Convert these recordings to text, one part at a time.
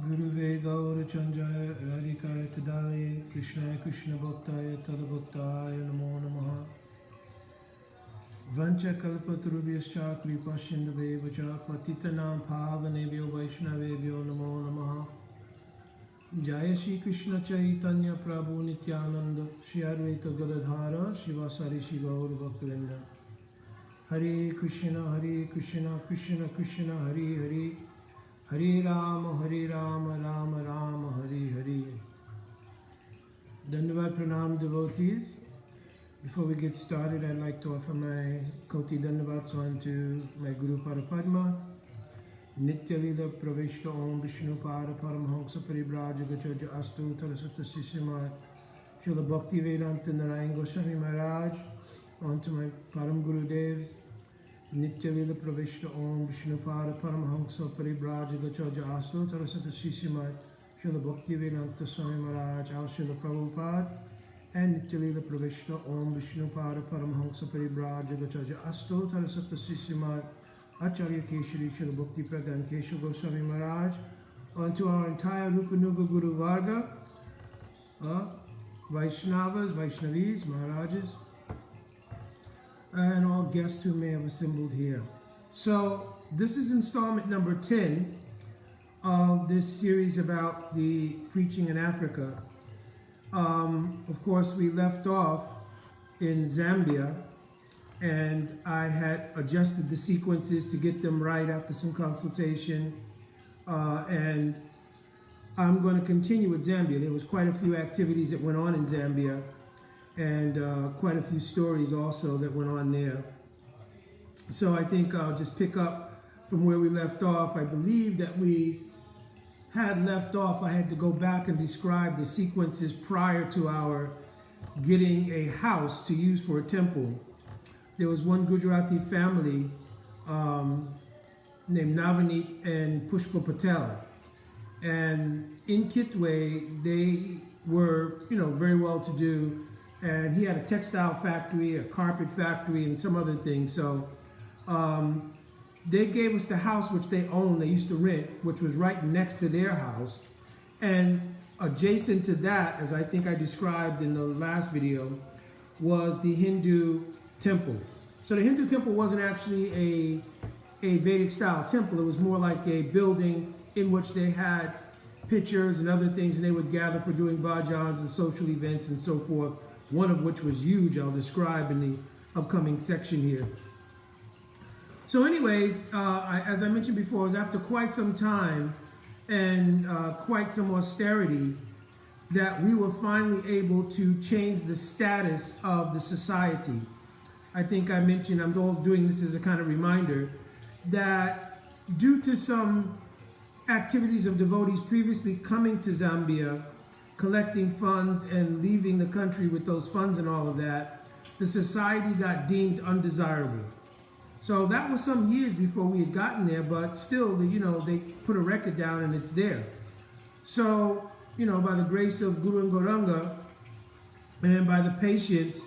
Guruve Gaura Chanjaya Radhikaya Tadale Krishna Krishna Bhaktaya Tadabhaktaya Namo Namaha Vancha Kalpatarubhyascha Kripa Sindhuvevacha Patitanam Pavanebhyo Vaishnavebhyo Namo Namaha Jaya Shri Krishna Chaitanya Prabhu Nityananda Shri Advaita Gadadhara Shivasari Shri Gaura Bhaktivinoda Hare Krishna Krishna Krishna Hare Hare Hare Rama Rama Rama Hare Hare. Dandavad Pranam devotees. Before we get started, I'd like to offer my Koti Dandavats on to my Guru Parapadma. Nitya Lila Pravishta Om Vishnu Pada Paramhansa Paribraja Gachaja Astu Tarasata Sisima Srila Bhakti Vedanta Narayan Goswami Maharaj. On to my Param Guru Devs. Nitya Lila Pravishta Om Vishnu Pada Paramhansa Paribraja Gachaja Astu Tarasata Sisima Srila Bhakti Vedanta Swami Maharaj Al Srila Prabhupada and Nitya Lila Pravishta Om Vishnu Pada Paramhansa Paribraja Gachaja Astu Tarasata Sisima Acharya Keshari Srila Bhakti Pradhan Keshav Goswami Maharaj, onto our entire Rupanuga Guru Varga, Vaishnavas, Vaishnavis, Maharajas, and all guests who may have assembled here. So this is installment number 10 of this series about the preaching in Africa. Of course, we left off in Zambia, and I had adjusted the sequences to get them right after some consultation, and I'm going to continue with Zambia. There was quite a few activities that went on in Zambia, and quite a few stories also that went on there. So I think I'll just pick up from where we left off. I believe that we had left off, I had to go back and describe the sequences prior to our getting a house to use for a temple. There was one Gujarati family named Navaneet and Pushpa Patel. And in Kitwe, they were, very well to do. And he had a textile factory, a carpet factory, and some other things. So they gave us the house which they owned, they used to rent, which was right next to their house. And adjacent to that, as I think I described in the last video, was the Hindu temple. So the Hindu temple wasn't actually a Vedic style temple. It was more like a building in which they had pictures and other things, and they would gather for doing bhajans and social events and so forth, one of which was huge, I'll describe in the upcoming section here. So anyways, as I mentioned before, it was after quite some time and quite some austerity that we were finally able to change the status of the society. I think I mentioned, I'm doing this as a kind of reminder, that due to some activities of devotees previously coming to Zambia, collecting funds and leaving the country with those funds and all of that, the society got deemed undesirable. So that was some years before we had gotten there, but still, they put a record down and it's there. So, by the grace of Guru Ngoranga and by the patience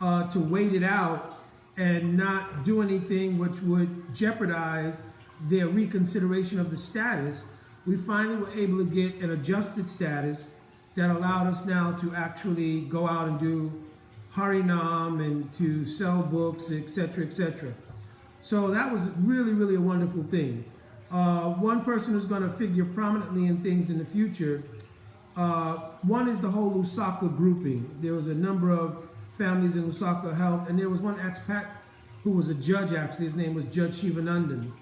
to wait it out and not do anything which would jeopardize their reconsideration of the status, we finally were able to get an adjusted status that allowed us now to actually go out and do Harinam and to sell books, etc., etc. So that was really, really a wonderful thing. One person who's going to figure prominently in things in the future, one is the whole Lusaka grouping. There was a number of families in Lusaka Health, and there was one expat who was a judge, actually. His name was Judge Shivanandan.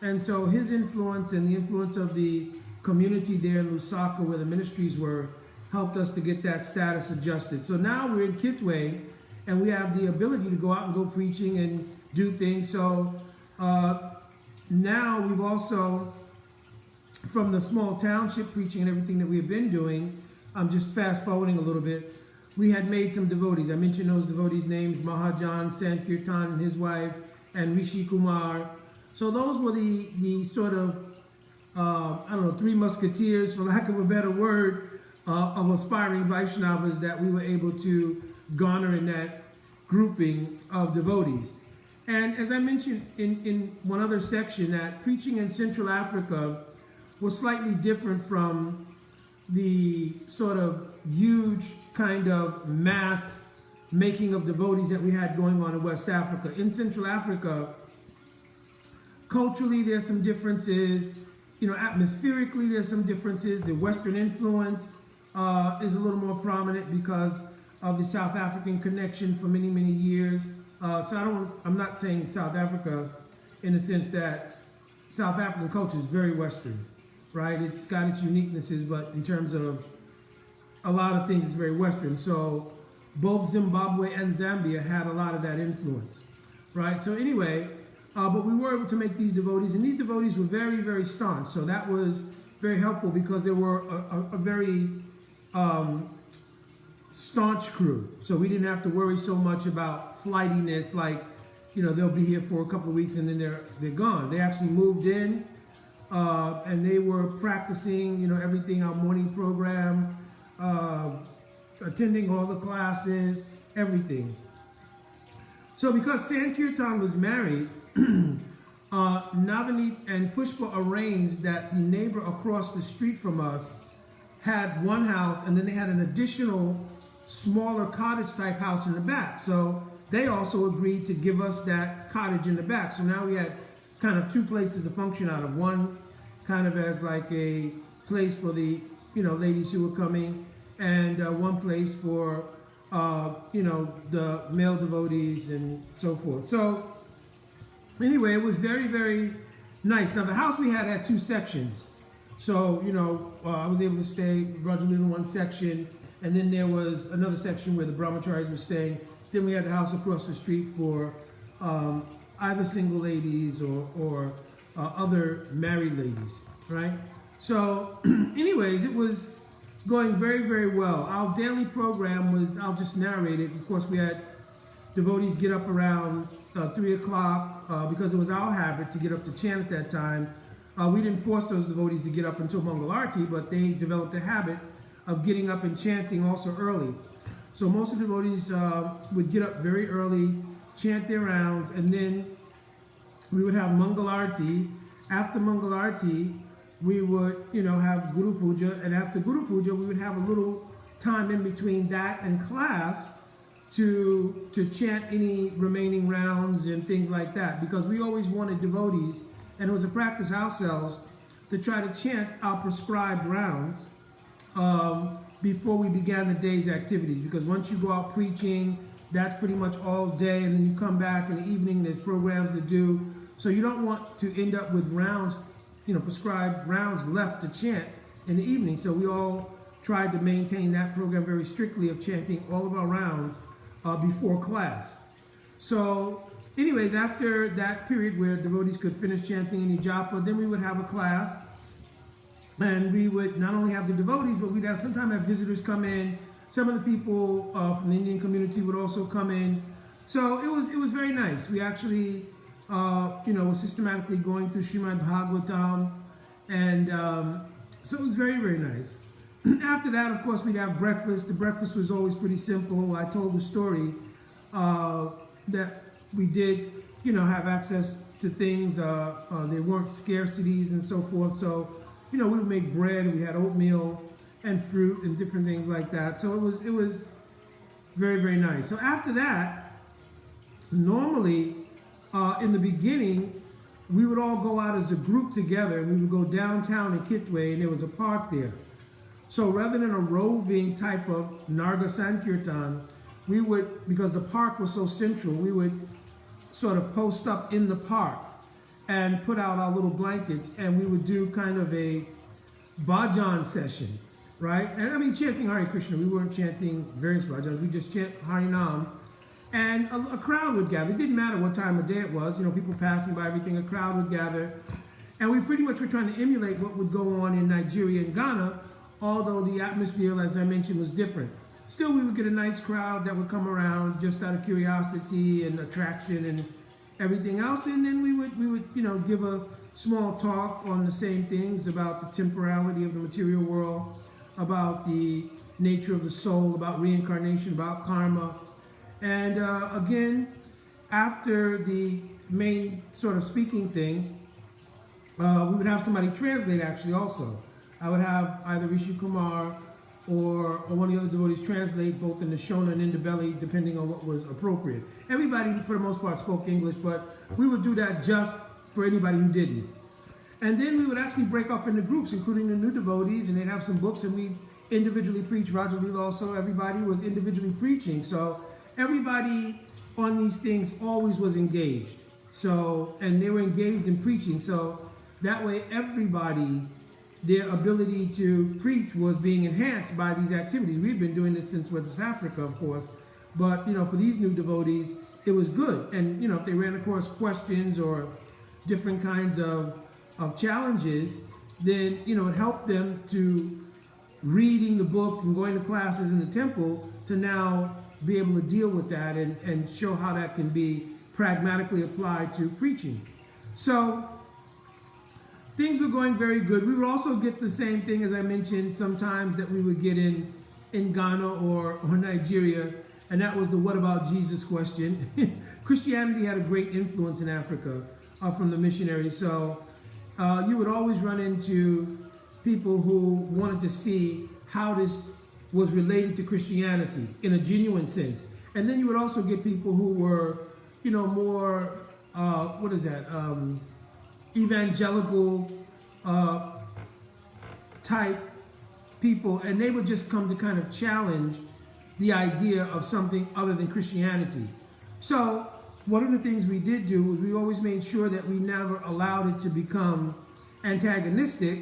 And so his influence and the influence of the community there in Lusaka, where the ministries were, helped us to get that status adjusted. So now we're in Kitwe, and we have the ability to go out and go preaching and do things. So now we've also, from the small township preaching and everything that we've been doing, I'm just fast forwarding a little bit, we had made some devotees. I mentioned those devotees' names, Mahajan, Sankirtan and his wife, and Rishi Kumar. So those were the sort of, three musketeers, for lack of a better word, of aspiring Vaishnavas that we were able to garner in that grouping of devotees. And as I mentioned in one other section, that preaching in Central Africa was slightly different from the sort of huge kind of mass making of devotees that we had going on in West Africa. In Central Africa, culturally there's some differences, atmospherically there's some differences. The Western influence is a little more prominent because of the South African connection for many, many years. I'm not saying South Africa in the sense that South African culture is very Western, right? It's got its uniquenesses, but in terms of a lot of things, it's very Western. So both Zimbabwe and Zambia had a lot of that influence, right? So anyway, but we were able to make these devotees, and these devotees were very, very staunch. So that was very helpful because they were a very staunch crew. So we didn't have to worry so much about flightiness, like, they'll be here for a couple of weeks and then they're gone. They actually moved in and they were practicing, everything, our morning program, attending all the classes, everything. So because Sankirtan was married, Navaneet and Pushpa arranged that the neighbor across the street from us had one house, and then they had an additional smaller cottage type house in the back. So they also agreed to give us that cottage in the back. So now we had kind of two places to function out of. One kind of as like a place for the ladies who were coming, and one place for the male devotees and so forth. So anyway, it was very, very nice. Now the house we had two sections. So I was able to stay gradually in one section, and then there was another section where the brahmacharis were staying. Then we had the house across the street for either single ladies or other married ladies, right? So anyways, it was going very, very well. Our daily program was, I'll just narrate it. Of course, we had devotees get up around 3 o'clock because it was our habit to get up to chant at that time. We didn't force those devotees to get up until Mangal Arati, but they developed a habit of getting up and chanting also early. So most of the devotees would get up very early, chant their rounds, and then we would have Mangal Arati. After Mangal Arati, we would, have Guru Puja, and after Guru Puja, we would have a little time in between that and class to chant any remaining rounds and things like that, because we always wanted devotees, and it was a practice ourselves, to try to chant our prescribed rounds before we began the day's activities, because once you go out preaching, that's pretty much all day, and then you come back in the evening, there's programs to do, so you don't want to end up with rounds, prescribed rounds left to chant in the evening. So we all tried to maintain that program very strictly of chanting all of our rounds before class. So anyways, after that period where devotees could finish chanting any japa, then we would have a class, and we would not only have the devotees, but we'd sometimes have visitors come in. Some of the people from the Indian community would also come in. So it was very nice. We actually was systematically going through Srimad Bhagavatam, and so it was very, very nice. After that, of course, we'd have breakfast. The breakfast was always pretty simple. I told the story that we did, have access to things. There weren't scarcities and so forth. So, we would make bread. We had oatmeal and fruit and different things like that. So it was very, very nice. So after that, normally in the beginning, we would all go out as a group together, and we would go downtown in Kitwe, and there was a park there. So rather than a roving type of Narga Sankirtan, we would, because the park was so central, we would sort of post up in the park and put out our little blankets, and we would do kind of a bhajan session, right? And chanting Hare Krishna. We weren't chanting various bhajans. We just chant Harinam. And a crowd would gather. It didn't matter what time of day it was. People passing by, everything, a crowd would gather. And we pretty much were trying to emulate what would go on in Nigeria and Ghana, although the atmosphere, as I mentioned, was different. Still, we would get a nice crowd that would come around just out of curiosity and attraction and everything else. And then we would give a small talk on the same things about the temporality of the material world, about the nature of the soul, about reincarnation, about karma. And again, after the main sort of speaking thing, we would have somebody translate actually also. I would have either Rishi Kumar or one of the other devotees translate both in the Shona and in the belly, depending on what was appropriate. Everybody, for the most part, spoke English, but we would do that just for anybody who didn't. And then we would actually break off into groups, including the new devotees, and they'd have some books, and we individually preach. Raja Leela also, everybody was individually preaching. So everybody on these things always was engaged. So, and they were engaged in preaching. So that way everybody, their ability to preach was being enhanced by these activities. We've been doing this since West Africa, of course. But, for these new devotees, it was good. And, if they ran across questions or different kinds of challenges, then, it helped them to reading the books and going to classes in the temple to now be able to deal with that and show how that can be pragmatically applied to preaching. So things were going very good. We would also get the same thing, as I mentioned, sometimes that we would get in Ghana or Nigeria, and that was the what about Jesus question. Christianity had a great influence in Africa from the missionaries. So you would always run into people who wanted to see how this was related to Christianity in a genuine sense. And then you would also get people who were, more, evangelical type people, and they would just come to kind of challenge the idea of something other than Christianity. So one of the things we did do was we always made sure that we never allowed it to become antagonistic,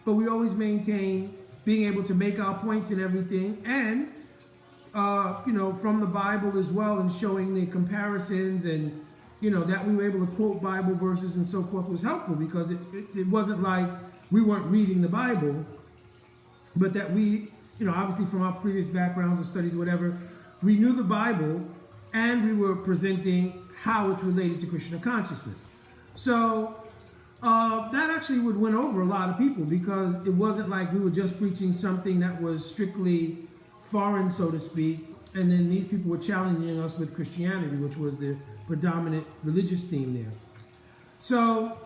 but we always maintained being able to make our points and everything, and from the Bible as well, and showing the comparisons, and that we were able to quote Bible verses and so forth was helpful, because it wasn't like we weren't reading the Bible, but that we, obviously from our previous backgrounds or studies or whatever, we knew the Bible and we were presenting how it's related to Krishna consciousness. So that actually would win over a lot of people, because it wasn't like we were just preaching something that was strictly foreign, so to speak, and then these people were challenging us with Christianity, which was the predominant religious theme there. So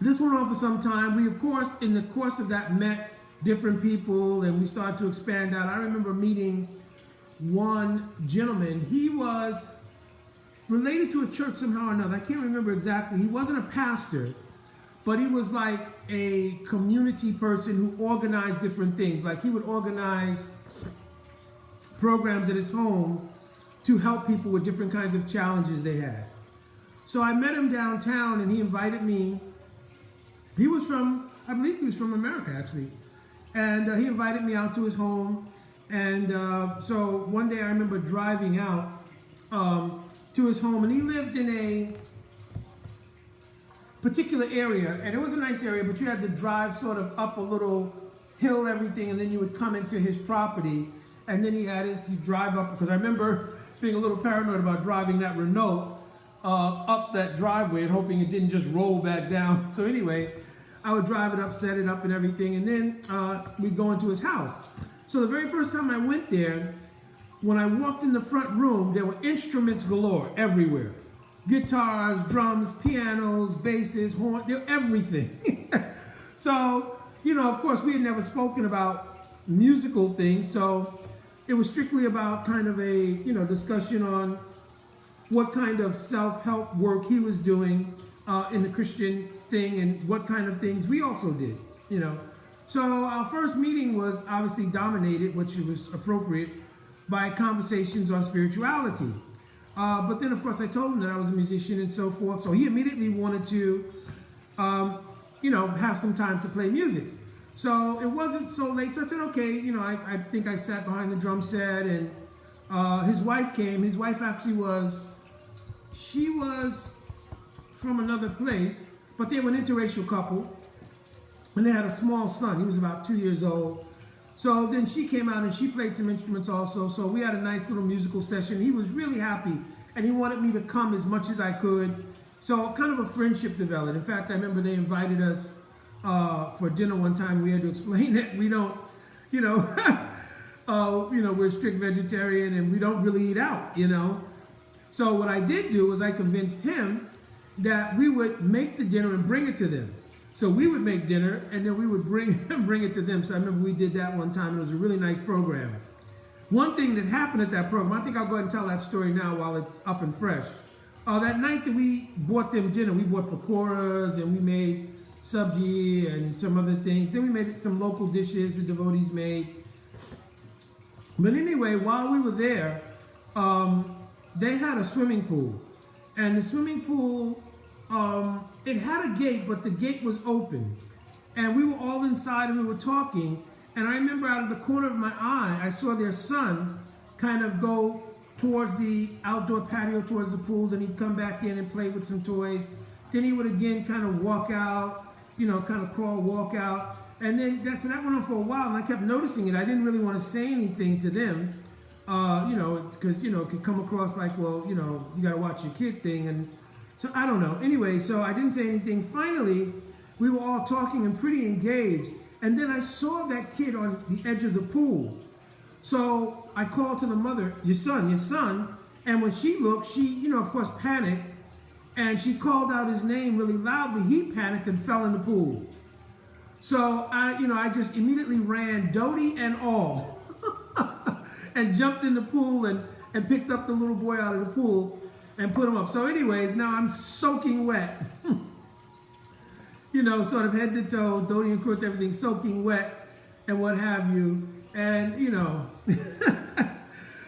this went on for some time. We, of course, in the course of that, met different people, and we started to expand out. I remember meeting one gentleman. He was related to a church somehow or another. I can't remember exactly. He wasn't a pastor, but he was like a community person who organized different things. Like he would organize programs at his home to help people with different kinds of challenges they had. So I met him downtown, and he invited me. He was from, I believe he was from America, actually. And he invited me out to his home. And so one day I remember driving out to his home, and he lived in a particular area, and it was a nice area, but you had to drive sort of up a little hill, everything, and then you would come into his property, and then you drive up, because I remember being a little paranoid about driving that Renault up that driveway and hoping it didn't just roll back down. So anyway, I would drive it up, set it up and everything, and then we'd go into his house. So the very first time I went there, when I walked in the front room, there were instruments galore everywhere. Guitars, drums, pianos, basses, horns, everything. So, of course, we had never spoken about musical things, so it was strictly about kind of a, discussion on what kind of self-help work he was doing in the Christian thing, and what kind of things we also did, So our first meeting was obviously dominated, which was appropriate, by conversations on spirituality. But then, of course, I told him that I was a musician and so forth. So he immediately wanted to, have some time to play music. So it wasn't so late. So I said, okay, I think I sat behind the drum set, and his wife came. His wife actually she was from another place, but they were an interracial couple, and they had a small son. He was about 2 years old. So then she came out and she played some instruments also. So we had a nice little musical session. He was really happy, and he wanted me to come as much as I could. So kind of a friendship developed. In fact, I remember they invited us for dinner one time. We had to explain that we don't, we're strict vegetarian and we don't really eat out, So what I did do was I convinced him that we would make the dinner and bring it to them. So we would make dinner and then we would bring it to them. So I remember we did that one time. It was a really nice program. One thing that happened at that program, I think I'll go ahead and tell that story now while it's up and fresh. That night that we bought them dinner, we bought pakoras and we made sabji and some other things. Then we made some local dishes the devotees made. But anyway, while we were there, they had a swimming pool. And the swimming pool, it had a gate, but the gate was open. And we were all inside and we were talking. And I remember out of the corner of my eye, I saw their son kind of go towards the outdoor patio, towards the pool. Then he'd come back in and play with some toys. Then he would again kind of walk out, you know, kind of crawl, walk out. And then that went on for a while, and I kept noticing it. I didn't really want to say anything to them, you know, because, you know, it could come across like, well, you know, you got to watch your kid thing. And so I don't know. Anyway, so I didn't say anything. Finally, we were all talking and pretty engaged. And then I saw that kid on the edge of the pool. So I called to the mother, your son. And when she looked, she, you know, of course, panicked. And she called out his name really loudly. He panicked and fell in the pool. So I just immediately ran, Dodie and all, and jumped in the pool and picked up the little boy out of the pool and put him up. So anyways, now I'm soaking wet. You know, sort of head to toe, Dodie and Kurt, everything soaking wet and what have you. And, you know,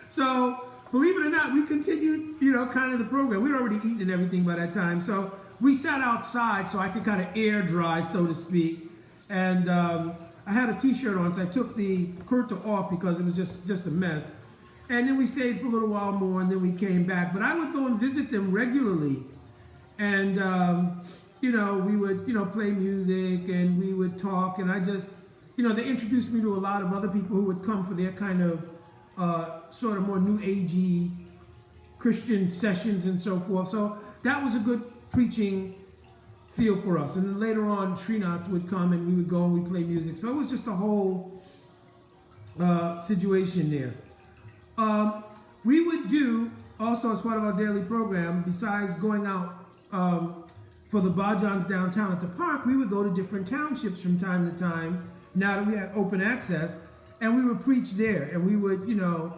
so believe it or not, we continued, you know, kind of the program. We had already eaten and everything by that time. So we sat outside so I could kind of air dry, so to speak. And I had a t-shirt on, so I took the kurta off because it was just a mess. And then we stayed for a little while more, and then we came back. But I would go and visit them regularly. And, you know, we would, you know, play music, and we would talk. And I just, you know, they introduced me to a lot of other people who would come for their kind of sort of more new agey Christian sessions and so forth. So that was a good preaching feel for us. And then later on, Srinath would come and we would go and we'd play music. So it was just a whole situation there. We would do, also as part of our daily program, besides going out for the bhajans downtown at the park, we would go to different townships from time to time, now that we had open access, and we would preach there. And we would, you know,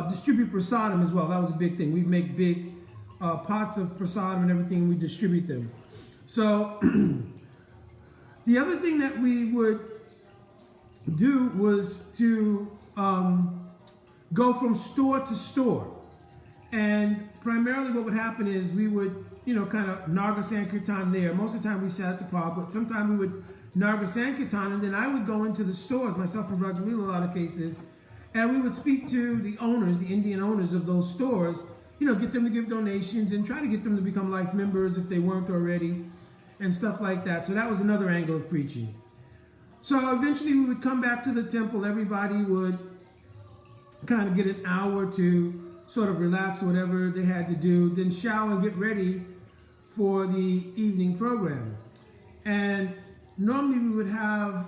distribute prasadam as well. That was a big thing. We'd make big pots of prasadam and everything, and we'd distribute them. So the other thing that we would do was to go from store to store. And primarily what would happen is we would, you know, kind of Naga Sankirtan there. Most of the time we sat at the park, but sometimes we would Naga Sankirtan, and then I would go into the stores, myself and Rajalila, a lot of cases, and we would speak to the owners, the Indian owners of those stores, you know, get them to give donations and try to get them to become life members if they weren't already, and stuff like that. So that was another angle of preaching. So eventually we would come back to the temple. Everybody would kind of get an hour to sort of relax or whatever they had to do, then shower and get ready for the evening program. And normally we would have,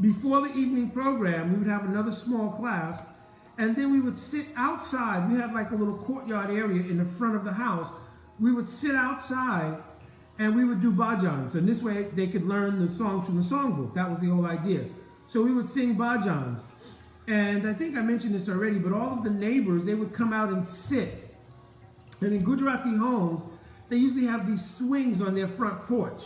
before the evening program, we would have another small class, and then we would sit outside. We had like a little courtyard area in the front of the house. We would sit outside and we would do bhajans, and this way they could learn the songs from the songbook. That was the whole idea. So we would sing bhajans. And I think I mentioned this already, but all of the neighbors, they would come out and sit. And in Gujarati homes, they usually have these swings on their front porch.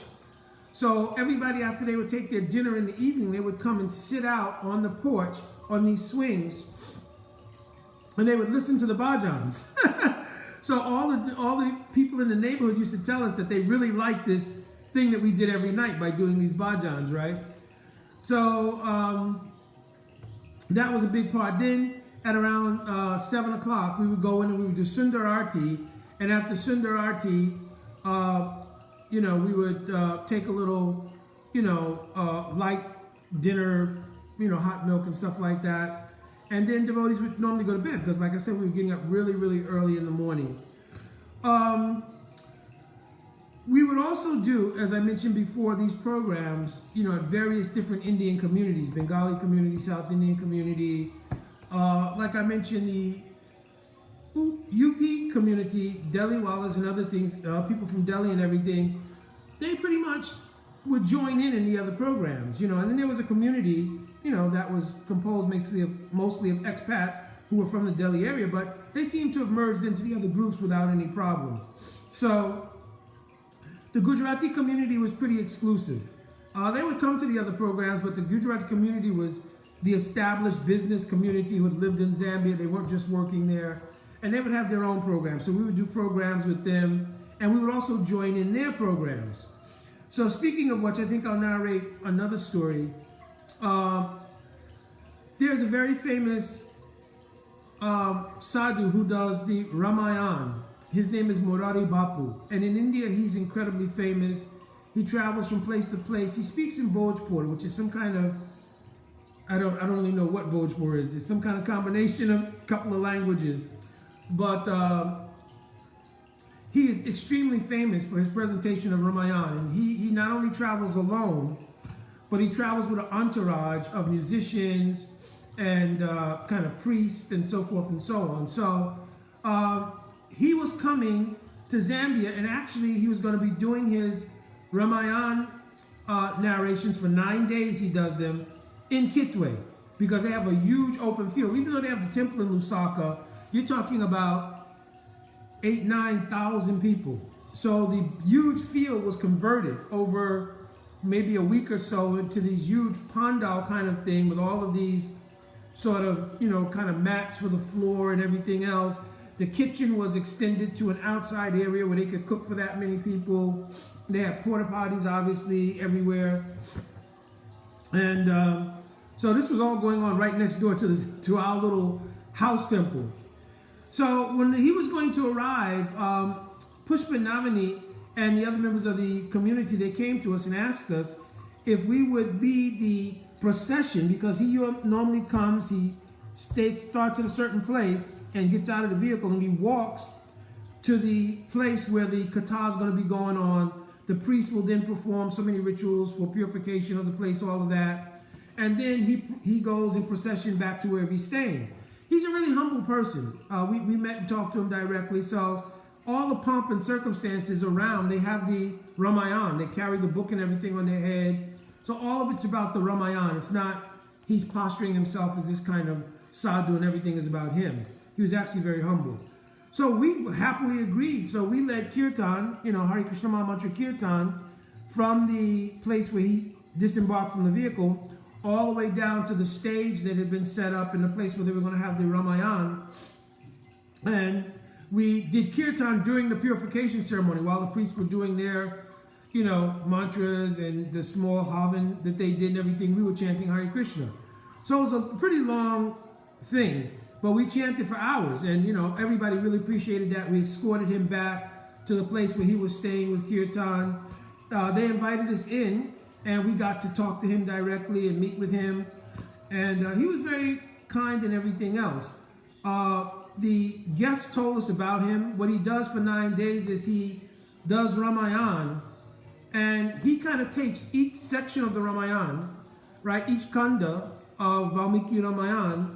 So everybody, after they would take their dinner in the evening, they would come and sit out on the porch on these swings, and they would listen to the bhajans. So all the people in the neighborhood used to tell us that they really liked this thing that we did every night by doing these bhajans, right? So that was a big part. Then at around 7 o'clock, we would go in and we would do Sundar Arti. And after Sundar Arti, you know, we would take a little, you know, light dinner, you know, hot milk and stuff like that. And then devotees would normally go to bed because, like I said, we were getting up really, really early in the morning. We would also do, as I mentioned before, these programs, you know, at various different Indian communities, Bengali community, South Indian community. Like I mentioned, UP community, Delhi Wallahs and other things, people from Delhi and everything, they pretty much would join in the other programs, you know. And then there was a community, you know, that was composed mostly of expats who were from the Delhi area, but they seemed to have merged into the other groups without any problem. So the Gujarati community was pretty exclusive. They would come to the other programs, but the Gujarati community was the established business community who had lived in Zambia. They weren't just working there, and they would have their own programs. So we would do programs with them, and we would also join in their programs. So speaking of which, I think I'll narrate another story. There's a very famous sadhu who does the Ramayana. His name is Murari Bapu, and in India he's incredibly famous. He travels from place to place. He speaks in Bhojpur, which is some kind of, I don't really know what Bhojpur is. It's some kind of combination of a couple of languages, but he is extremely famous for his presentation of Ramayana. And he not only travels alone, but he travels with an entourage of musicians and kind of priests and so forth and so on. So he was coming to Zambia, and actually he was going to be doing his Ramayana narrations for 9 days. He does them in Kitwe because they have a huge open field. Even though they have the temple in Lusaka, you're talking about 8,000-9,000 people. So the huge field was converted over maybe a week or so into these huge pandal kind of thing with all of these sort of, you know, kind of mats for the floor and everything else. The kitchen was extended to an outside area where they could cook for that many people. They had porta potties, obviously, everywhere. And so this was all going on right next door to our little house temple. So when he was going to arrive, Pushpa Navani and the other members of the community, they came to us and asked us if we would lead the procession, because he normally comes, he starts at a certain place and gets out of the vehicle and he walks to the place where the katha is going to be going on. The priest will then perform so many rituals for purification of the place, all of that. And then he goes in procession back to wherever he's staying. He's a really humble person. We met and talked to him directly. So all the pomp and circumstances around, they have the Ramayana. They carry the book and everything on their head. So all of it's about the Ramayana. It's not he's posturing himself as this kind of sadhu and everything is about him. He was actually very humble. So we happily agreed. So we led Kirtan, you know, Harikatha Mantra Kirtan, from the place where he disembarked from the vehicle all the way down to the stage that had been set up in the place where they were going to have the Ramayana. And we did Kirtan during the purification ceremony while the priests were doing their, you know, mantras and the small havan that they did and everything. We were chanting Hare Krishna. So it was a pretty long thing, but we chanted for hours, and you know, everybody really appreciated that. We escorted him back to the place where he was staying with Kirtan. They invited us in, and we got to talk to him directly and meet with him, and he was very kind and everything else. The guests told us about him. What he does for 9 days is he does Ramayana, and he kind of takes each section of the Ramayana, right, each kanda of Valmiki Ramayana,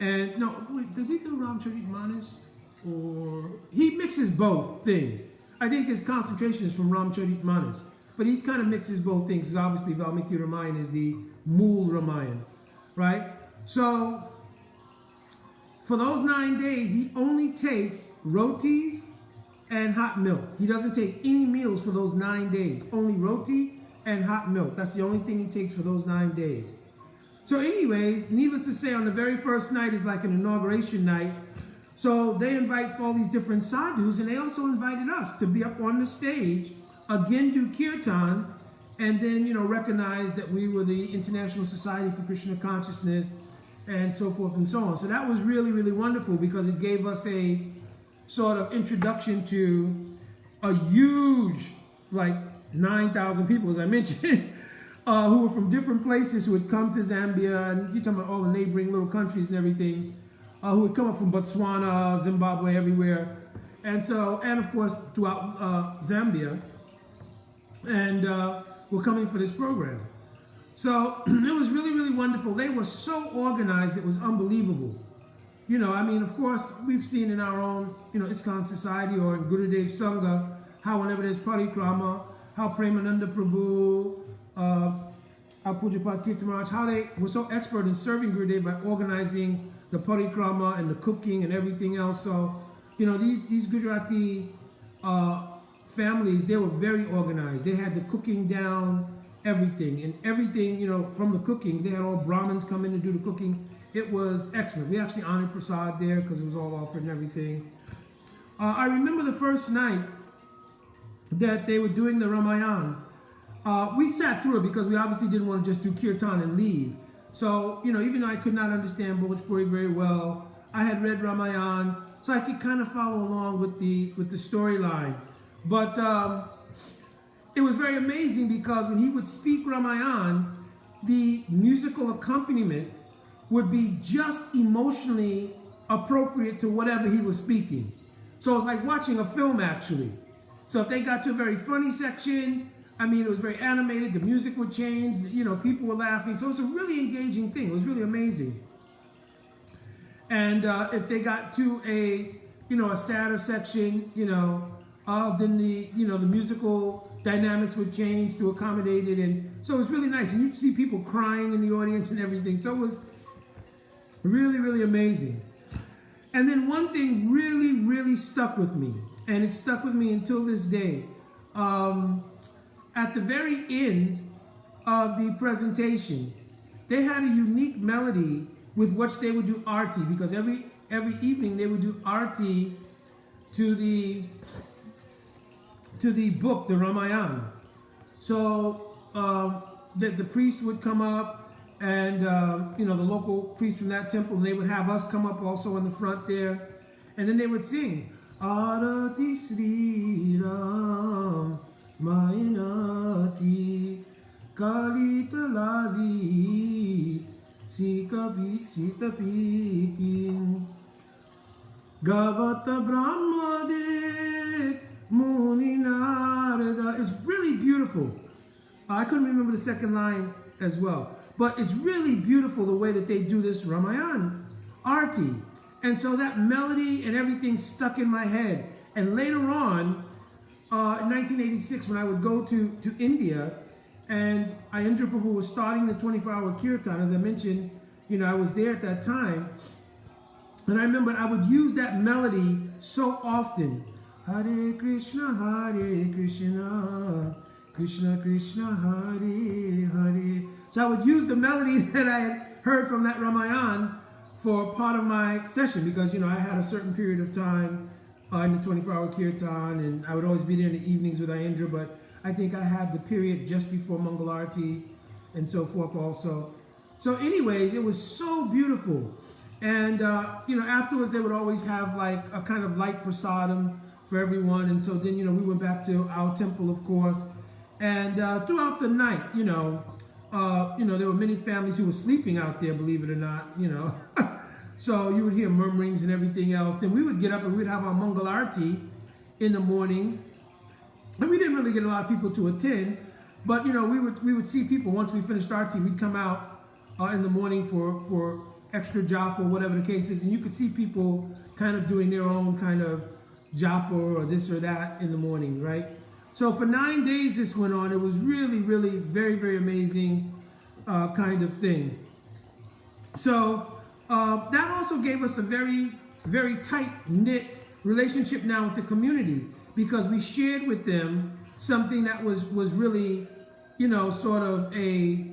and no, wait, does he do Ramcharitmanas? Or he mixes both things. I think his concentration is from Ramcharitmanas, but he kind of mixes both things, because obviously Valmiki Ramayana is the Mool Ramayana, right? So for those 9 days, he only takes rotis and hot milk. He doesn't take any meals for those 9 days. Only roti and hot milk. That's the only thing he takes for those 9 days. So anyways, needless to say, on the very first night is like an inauguration night. So they invite all these different sadhus, and they also invited us to be up on the stage, again do kirtan, and then, you know, recognize that we were the International Society for Krishna Consciousness, and so forth and so on. So that was really, really wonderful, because it gave us a sort of introduction to a huge, like 9,000 people, as I mentioned, who were from different places, who had come to Zambia, and you're talking about all the neighboring little countries and everything, who had come up from Botswana, Zimbabwe, everywhere. And so, and of course, throughout Zambia, and were coming for this program. So it was really, really wonderful. They were so organized, it was unbelievable. You know, I mean, of course, we've seen in our own, you know, ISKCON society or in Gurudev Sangha, how whenever there's parikrama, how Premananda Prabhu, how Pujapat Tirtha Maharaj, how they were so expert in serving Gurudev by organizing the parikrama and the cooking and everything else. So, you know, these Gujarati families, they were very organized. They had the cooking down, everything. And everything, you know, from the cooking, they had all Brahmins come in to do the cooking. It was excellent. We actually honored Prasad there because it was all offered and everything. I remember the first night that they were doing the Ramayana. We sat through it because we obviously didn't want to just do kirtan and leave. So, you know, even though I could not understand Bhojpuri very well, I had read Ramayana, so I could kind of follow along with the storyline. But it was very amazing because when he would speak Ramayana, the musical accompaniment would be just emotionally appropriate to whatever he was speaking. So it was like watching a film, actually. So if they got to a very funny section, I mean, it was very animated, the music would change, you know, people were laughing. So it's a really engaging thing. It was really amazing. And if they got to a, you know, a sadder section, you know, then the, you know, the musical dynamics would change to accommodate it. And so it was really nice. And you see people crying in the audience and everything. So it was really, really amazing. And then one thing really, really stuck with me. And it stuck with me until this day. At the very end of the presentation, they had a unique melody with which they would do arti, because every evening they would do arti to the book, the Ramayana. So the priest would come up, and you know, the local priest from that temple, and they would have us come up also in the front there, and then they would sing Arati Sri Ram Mainati Kalita Lali Sita Pikin Gavata Brahma De Muni Narada. It's really beautiful. I couldn't remember the second line as well, but it's really beautiful the way that they do this Ramayana arti. And so that melody and everything stuck in my head. And later on, in 1986, when I would go to India, and Ayendra Prabhu was starting the 24-hour kirtan, as I mentioned, you know, I was there at that time. And I remember I would use that melody so often. Hare Krishna, Krishna Krishna, Hare Hare. So I would use the melody that I had heard from that Ramayana for part of my session, because, you know, I had a certain period of time in the 24-hour kirtan, and I would always be there in the evenings with Ayendra, but I think I had the period just before Mangalarti and so forth also. So anyways, it was so beautiful. And, you know, afterwards they would always have like a kind of light prasadam for everyone. And so then, you know, we went back to our temple, of course. And throughout the night, you know, there were many families who were sleeping out there, believe it or not, you know. So you would hear murmurings and everything else. Then we would get up and we'd have our Mangalarti in the morning. And we didn't really get a lot of people to attend, but, you know, we would see people once we finished Arti. We'd come out in the morning for extra japa or whatever the case is, and you could see people kind of doing their own kind of japa or this or that in the morning, right? So for 9 days this went on. It was really, really very, very amazing kind of thing. So that also gave us a very, very tight-knit relationship now with the community, because we shared with them something that was really, you know, sort of a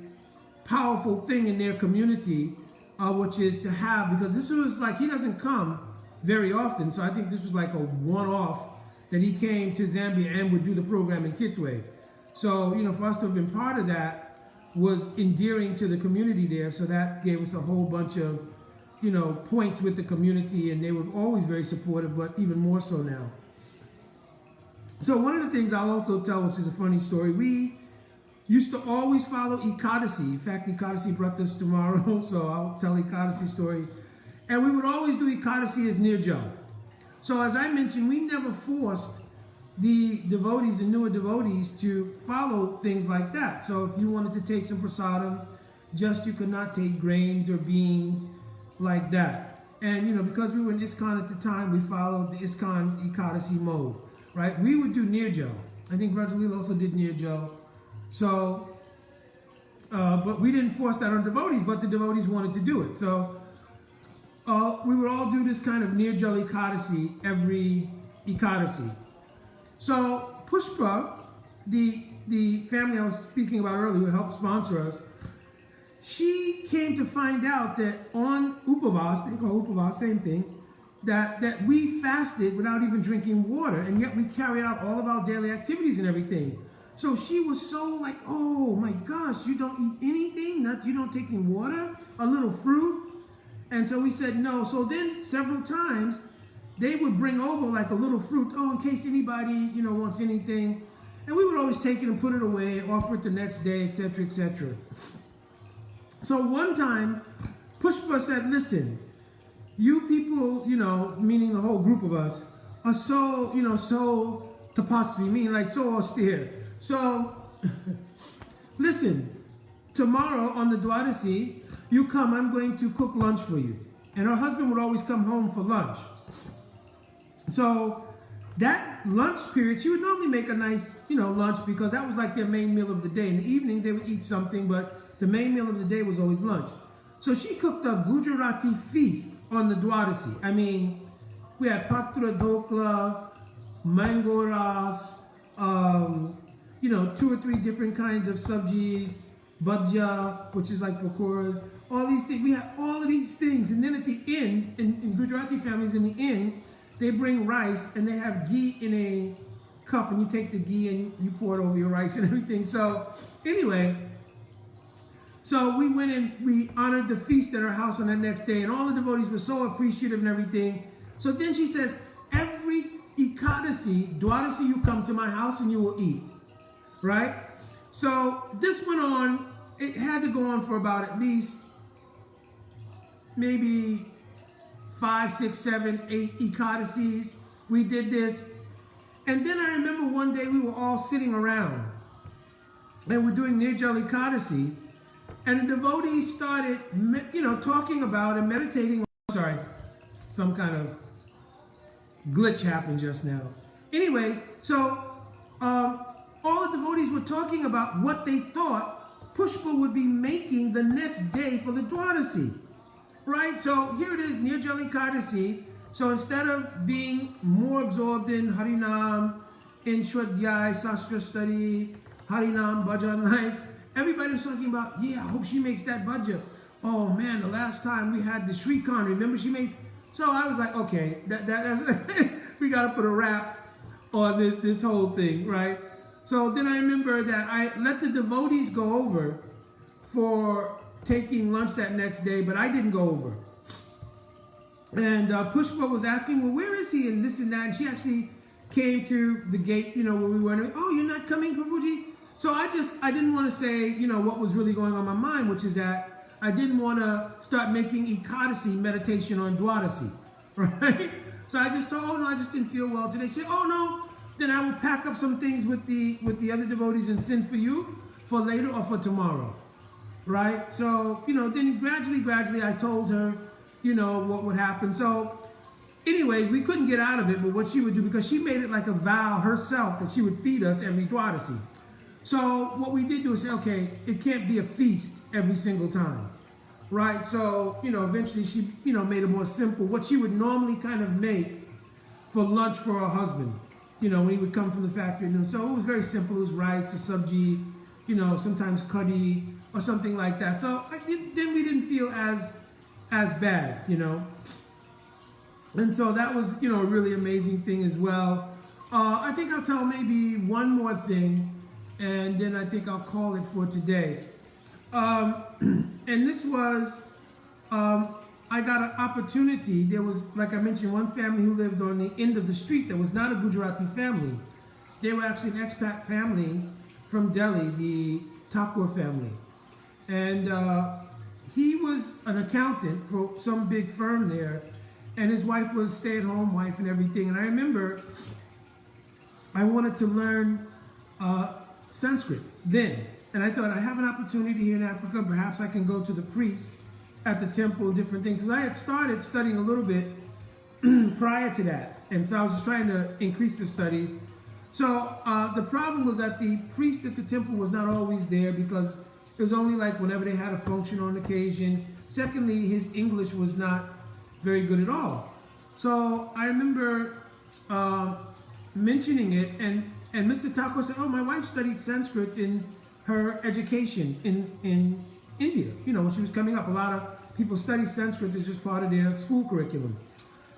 powerful thing in their community, which is to have, because this was like, he doesn't come very often, so I think this was like a one-off that he came to Zambia and would do the program in Kitwe. So, you know, for us to have been part of that was endearing to the community there, so that gave us a whole bunch of, you know, points with the community, and they were always very supportive, but even more so now. So one of the things I'll also tell, which is a funny story, we used to always follow Ekadasi. In fact, Ekadasi brought this tomorrow, so I'll tell Ekadasi story. And we would always do Ekadasi as Nirjal. So as I mentioned, we never forced the devotees, the newer devotees, to follow things like that. So if you wanted to take some prasadam, just you could not take grains or beans like that. And, because we were in ISKCON at the time, we followed the ISKCON Ekadasi mode, right? We would do Nirjo. I think Rajalila also did Nirjo. So, but we didn't force that on devotees, but the devotees wanted to do it. So, we would all do this kind of Nirjo Ekadasi every Ekadasi. So, Pushpa, the family I was speaking about earlier who helped sponsor us, she came to find out that on Upavas, they call Upavas, same thing, that we fasted without even drinking water, and yet we carried out all of our daily activities and everything. So she was so like, oh my gosh, you don't eat anything? You don't take in water? A little fruit? And so we said no. So then several times they would bring over like a little fruit, in case anybody, wants anything. And we would always take it and put it away, offer it the next day, etc., etc. So one time, Pushpa said, listen, you people, meaning the whole group of us, are so, so tapasvi, meaning like so austere. So, listen, tomorrow on the Dwadasi, you come, I'm going to cook lunch for you. And her husband would always come home for lunch. So, that lunch period, she would normally make a nice, lunch, because that was like their main meal of the day. In the evening, they would eat something, but the main meal of the day was always lunch. So she cooked a Gujarati feast on the Dwadasi. I mean, we had patra dokla, mango ras, 2 or 3 different kinds of sabjis, bhajia, which is like pakoras, all these things. We had all of these things. And then at the end, in Gujarati families, in the end, they bring rice and they have ghee in a cup, and you take the ghee and you pour it over your rice and everything. So anyway, so we went and we honored the feast at her house on the next day, and all the devotees were so appreciative and everything. So then she says, every Ekadasi, Dwadasi, you come to my house and you will eat, right? So this went on, it had to go on for about at least maybe 5, 6, 7, 8 Ekadasis. We did this. And then I remember one day we were all sitting around and we're doing Nirjal Ekadasi. And the devotees started, talking about and meditating. Sorry, some kind of glitch happened just now. Anyways, so all the devotees were talking about what they thought Pushpa would be making the next day for the Dwadasi. Right? So here it is, Nirjal Ekadasi. So instead of being more absorbed in Harinam, in Shwadhyay, Sastra study, Harinam, Bhajan, like, everybody was talking about, I hope she makes that bhaja. Oh man, the last time we had the Shrikant, remember she made? So I was like, okay, that's we got to put a wrap on this whole thing, right? So then I remember that I let the devotees go over for taking lunch that next day, but I didn't go over. And Pushpa was asking, well, where is he, and this and that, and she actually came to the gate, where we were, and, oh, you're not coming, Prabhuji? So I didn't want to say, what was really going on in my mind, which is that I didn't want to start making Ekadasi meditation on Dwadasi, right? So I just told, oh no, I just didn't feel well today. She said, oh no, then I will pack up some things with the other devotees and send for you for later or for tomorrow, right? So, then gradually I told her, what would happen. So anyways, we couldn't get out of it, but what she would do, because she made it like a vow herself that she would feed us every Dwadasi. So what we did do is say, okay, it can't be a feast every single time, right? So, eventually she, made it more simple. What she would normally kind of make for lunch for her husband, when he would come from the factory. So it was very simple. It was rice, a sabji, sometimes curry or something like that. So then we didn't feel as bad, And so that was, a really amazing thing as well. I think I'll tell maybe one more thing, and then I think I'll call it for today. And this was, I got an opportunity. There was, like I mentioned, one family who lived on the end of the street that was not a Gujarati family. They were actually an expat family from Delhi, the Thakur family. And he was an accountant for some big firm there, and his wife was a stay-at-home wife and everything. And I remember I wanted to learn Sanskrit then. And I thought, I have an opportunity here in Africa, perhaps I can go to the priest at the temple, different things. Because I had started studying a little bit prior to that. And so I was just trying to increase the studies. So the problem was that the priest at the temple was not always there because it was only like whenever they had a function on occasion. Secondly, his English was not very good at all. So I remember mentioning it, and Mr. Thakur said, oh, my wife studied Sanskrit in her education in India. You know, when she was coming up, a lot of people study Sanskrit as just part of their school curriculum.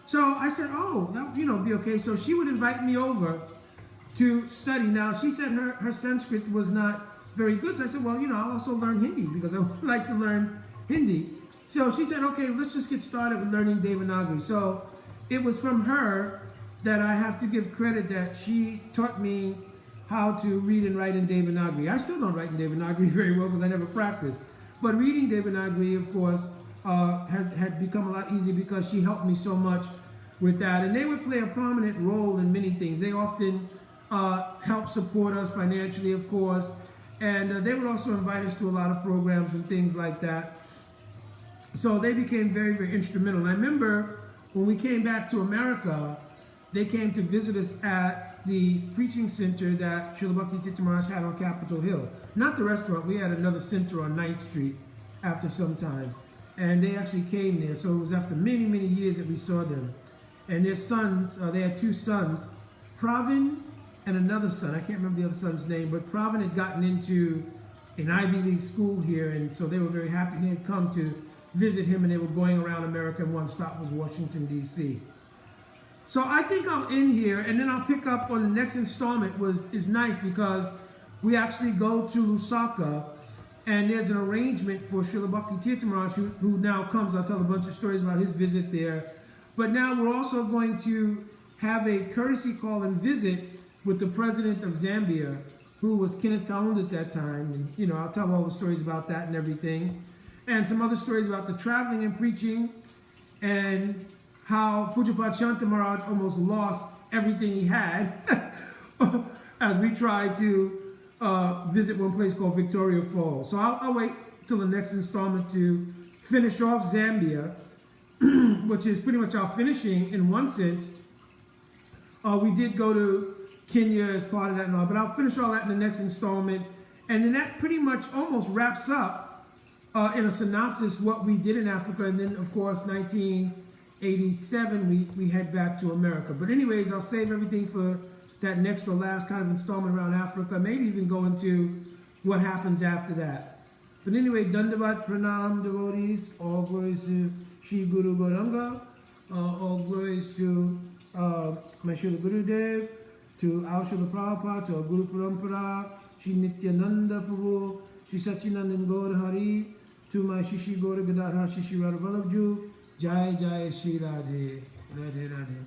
So I said, oh, that, you know, be okay. So she would invite me over to study. Now, she said her Sanskrit was not very good. So I said, well, you know, I'll also learn Hindi because I would like to learn Hindi. So she said, okay, let's just get started with learning Devanagari. So it was from her that I have to give credit that she taught me how to read and write in Devanagari. I still don't write in Devanagari very well because I never practiced. But reading Devanagari, of course, had become a lot easier because she helped me so much with that. And they would play a prominent role in many things. They often help support us financially, of course. And they would also invite us to a lot of programs and things like that. So they became very, very instrumental. And I remember when we came back to America, they came to visit us at the preaching center that Srila Bhakti Tirtha Maharaj had on Capitol Hill. Not the restaurant, we had another center on 9th Street after some time. And they actually came there. So it was after many, many years that we saw them. And their sons, they had two sons, Pravin and another son. I can't remember the other son's name, but Pravin had gotten into an Ivy League school here, and so they were very happy he had come to visit him, and they were going around America, and one stop was Washington, D.C. So I think I'll end here, and then I'll pick up on the next installment. Is nice because we actually go to Lusaka, and there's an arrangement for Srila Bhakti Tirtha Maharaj, who now comes. I'll tell a bunch of stories about his visit there. But now we're also going to have a courtesy call and visit with the president of Zambia, who was Kenneth Kaunda at that time. And, you know, I'll tell all the stories about that and everything. And some other stories about the traveling and preaching, and how Pujapad Shanta Maharaj almost lost everything he had as we tried to visit one place called Victoria Falls. So I'll wait till the next installment to finish off Zambia, which is pretty much our finishing in one sense. We did go to Kenya as part of that and all, but I'll finish all that in the next installment. And then that pretty much almost wraps up in a synopsis what we did in Africa. And then, of course, 1987, we head back to America. But anyways, I'll save everything for that next or last kind of installment around Africa, maybe even go into what happens after that. But anyway, Dandavat Pranam devotees, all glories to Shri Guru Gauranga, all glories to my Srila Gurudev, to our Srila Prabhupada, to our Guru Parampara, Shri Nityananda Prabhu, Shri Sachinandan Gaur Hari, to my Shishi Gaur Gadadhar Shishi Radha Vallabhju, Jai Jai Shri Radhe, Radhe Radhe.